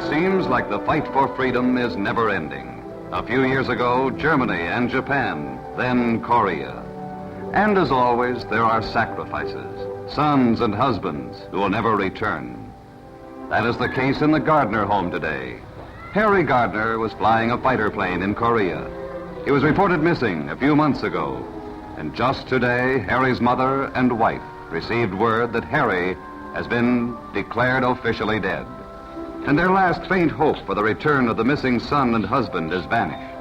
seems like the fight for freedom is never ending. A few years ago, Germany and Japan, then Korea. And as always, there are sacrifices, sons and husbands who will never return. That is the case in the Gardner home today. Harry Gardner was flying a fighter plane in Korea. He was reported missing a few months ago. And just today, Harry's mother and wife received word that Harry has been declared officially dead. And their last faint hope for the return of the missing son and husband has vanished.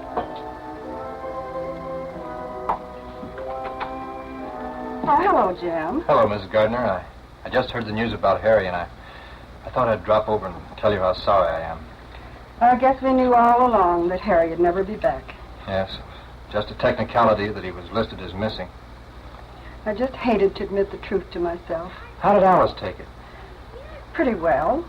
Oh, hello, Jim. Hello, Mrs. Gardner. I just heard the news about Harry, and I thought I'd drop over and tell you how sorry I am. I guess we knew all along that Harry would never be back. Yes, just a technicality that he was listed as missing. I just hated to admit the truth to myself. How did Alice take it? Pretty well.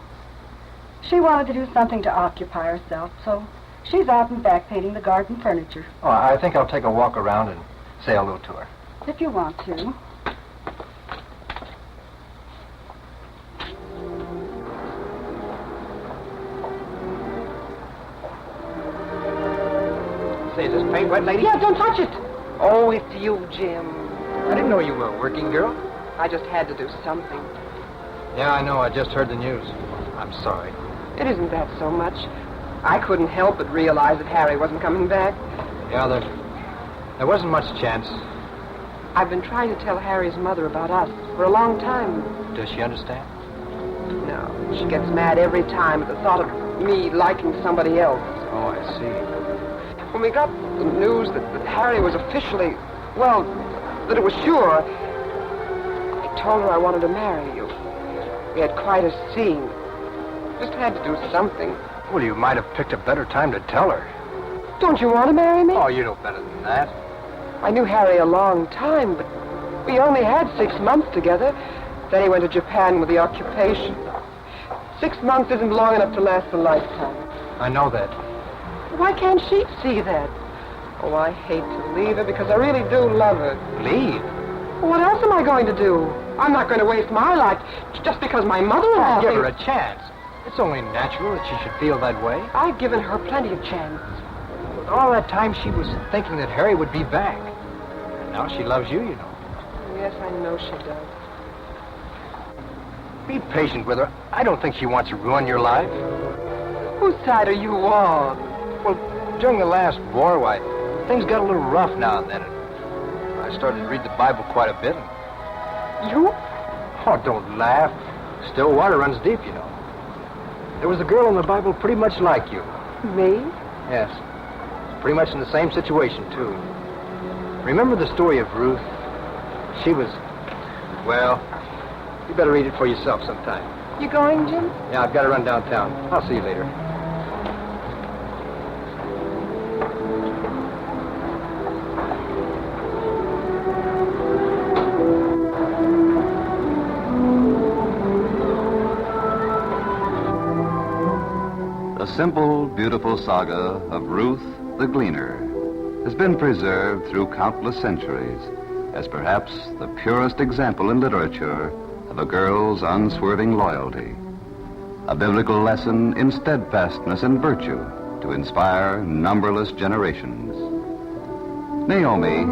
She wanted to do something to occupy herself, so she's out and back painting the garden furniture. Oh, I think I'll take a walk around and say hello to her. If you want to. Say, is this paint wet, lady? Yeah, don't touch it. Oh, it's you, Jim. I didn't know you were a working girl. I just had to do something. Yeah, I know. I just heard the news. I'm sorry. It isn't that so much. I couldn't help but realize that Harry wasn't coming back. Yeah, there wasn't much chance. I've been trying to tell Harry's mother about us for a long time. Does she understand? No, she gets mad every time at the thought of me liking somebody else. Oh, I see. When we got the news that Harry was officially, well, that it was sure, I told her I wanted to marry you. We had quite a scene. Just had to do something. Well, you might have picked a better time to tell her. Don't you want to marry me? Oh, you know better than that. I knew Harry a long time, but we only had 6 months together. Then he went to Japan with the occupation. 6 months isn't long enough to last a lifetime. I know that. Why can't she see that? Oh, I hate to leave her because I really do love her. Leave? What else am I going to do? I'm not going to waste my life just because my mother-in-law Give her thinks... a chance. It's only natural that she should feel that way. I've given her plenty of chance. With all that time, she was thinking that Harry would be back. And now she loves you, you know. Yes, I know she does. Be patient with her. I don't think she wants to ruin your life. Whose side are you on? Well, during the last war, why, things got a little rough now and then. I started to read the Bible quite a bit. You? Oh, don't laugh. Still water runs deep, you know. There was a girl in the Bible pretty much like you. Me? Yes. Pretty much in the same situation, too. Remember the story of Ruth? She was... Well, you better read it for yourself sometime. You going, Jim? Yeah, I've got to run downtown. I'll see you later. The simple, beautiful saga of Ruth the Gleaner has been preserved through countless centuries as perhaps the purest example in literature of a girl's unswerving loyalty, a biblical lesson in steadfastness and virtue to inspire numberless generations. Naomi,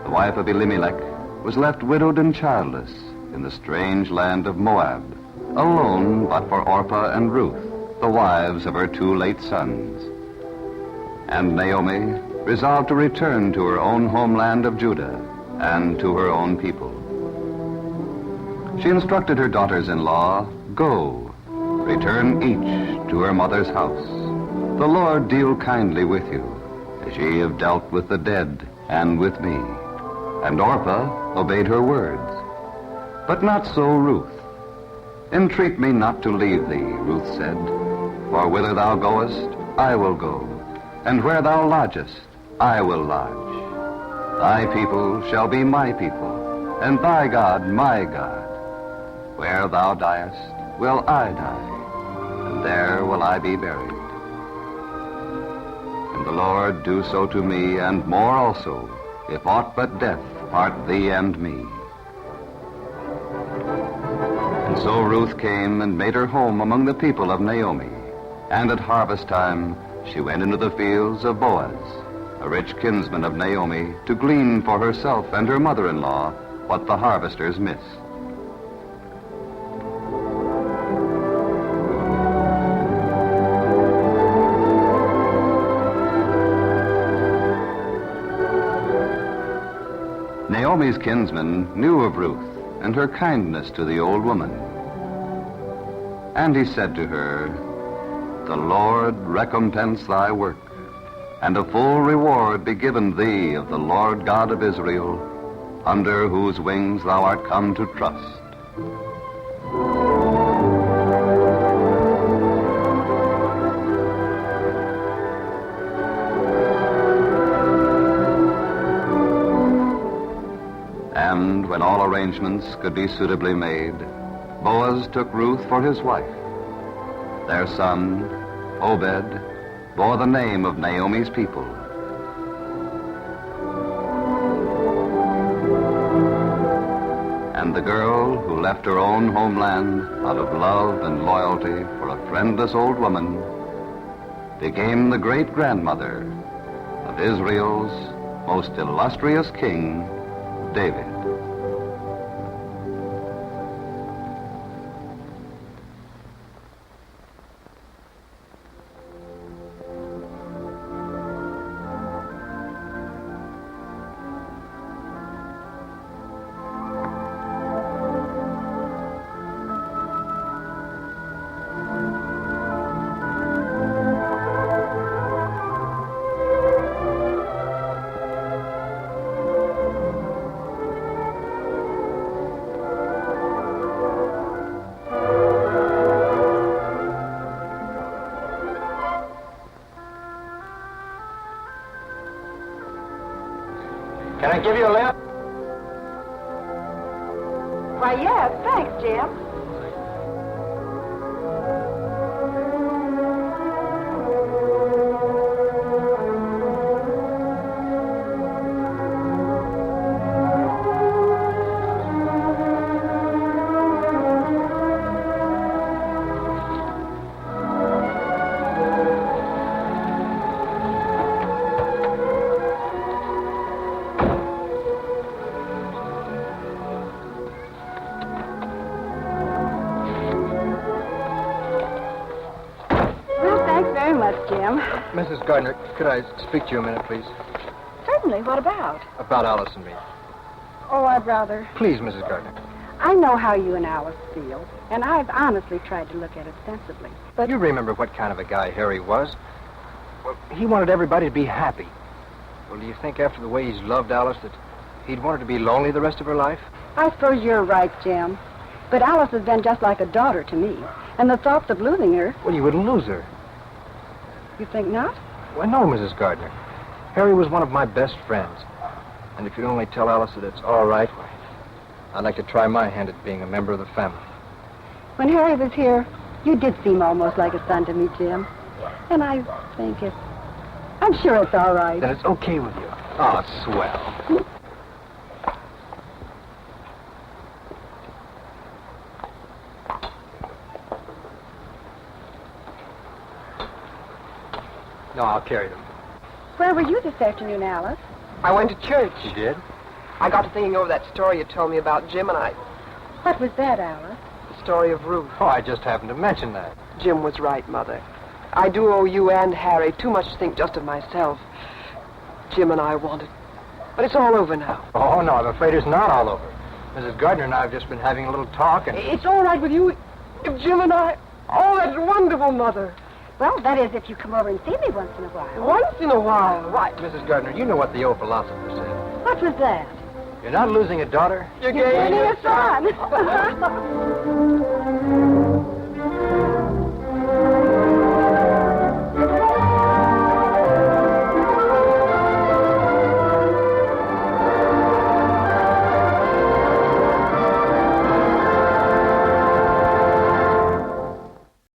the wife of Elimelech, was left widowed and childless in the strange land of Moab, alone but for Orpah and Ruth, the wives of her 2 late sons. And Naomi resolved to return to her own homeland of Judah and to her own people. She instructed her daughters-in-law, "Go, return each to her mother's house. The Lord deal kindly with you, as ye have dealt with the dead and with me." And Orpah obeyed her words. But not so Ruth. "Entreat me not to leave thee," Ruth said, "for whither thou goest, I will go, and where thou lodgest, I will lodge. Thy people shall be my people, and thy God my God. Where thou diest, will I die, and there will I be buried. And the Lord do so to me, and more also, if aught but death part thee and me." And so Ruth came and made her home among the people of Naomi. And at harvest time, she went into the fields of Boaz, a rich kinsman of Naomi, to glean for herself and her mother-in-law what the harvesters miss. Naomi's kinsman knew of Ruth and her kindness to the old woman. And he said to her, "The Lord recompense thy work, and a full reward be given thee of the Lord God of Israel, under whose wings thou art come to trust." And when all arrangements could be suitably made, Boaz took Ruth for his wife. Their son, Obed, bore the name of Naomi's people. And the girl who left her own homeland out of love and loyalty for a friendless old woman became the great-grandmother of Israel's most illustrious king, David. Can I give you a lift? Why, yes, thanks, Jim. Jim. Mrs. Gardner, could I speak to you a minute, please? Certainly. What about? About Alice and me. Oh, I'd rather... Please, Mrs. Gardner. I know how you and Alice feel, and I've honestly tried to look at it sensibly. But You remember what kind of a guy Harry was. Well, he wanted everybody to be happy. Well, do you think after the way he's loved Alice that he'd want her to be lonely the rest of her life? I suppose you're right, Jim. But Alice has been just like a daughter to me, and the thoughts of losing her... Well, you wouldn't lose her. You think not? Well, no, Mrs. Gardner. Harry was one of my best friends. And if you'd only tell Alice that it's all right, why, I'd like to try my hand at being a member of the family. When Harry was here, you did seem almost like a son to me, Jim. And I think I'm sure it's all right. Then it's okay with you. Oh, swell. No, I'll carry them. Where were you this afternoon, Alice? I went to church. You did? I got to thinking over that story you told me about Jim, and What was that, Alice? the story of Ruth. Oh, I just happened to mention that. Jim was right, Mother. I do owe you and Harry too much to think just of myself. Jim and I wanted. But it's all over now. Oh, no, I'm afraid it's not all over. Mrs. Gardner and I have just been having a little talk, and... It's all right with you if Jim and I... Oh, that's wonderful, Mother. Well, that is if you come over and see me once in a while. Once in a while. Right, Mrs. Gardner, you know what the old philosopher said. What was that? You're not losing a daughter. You're You're gaining getting a son.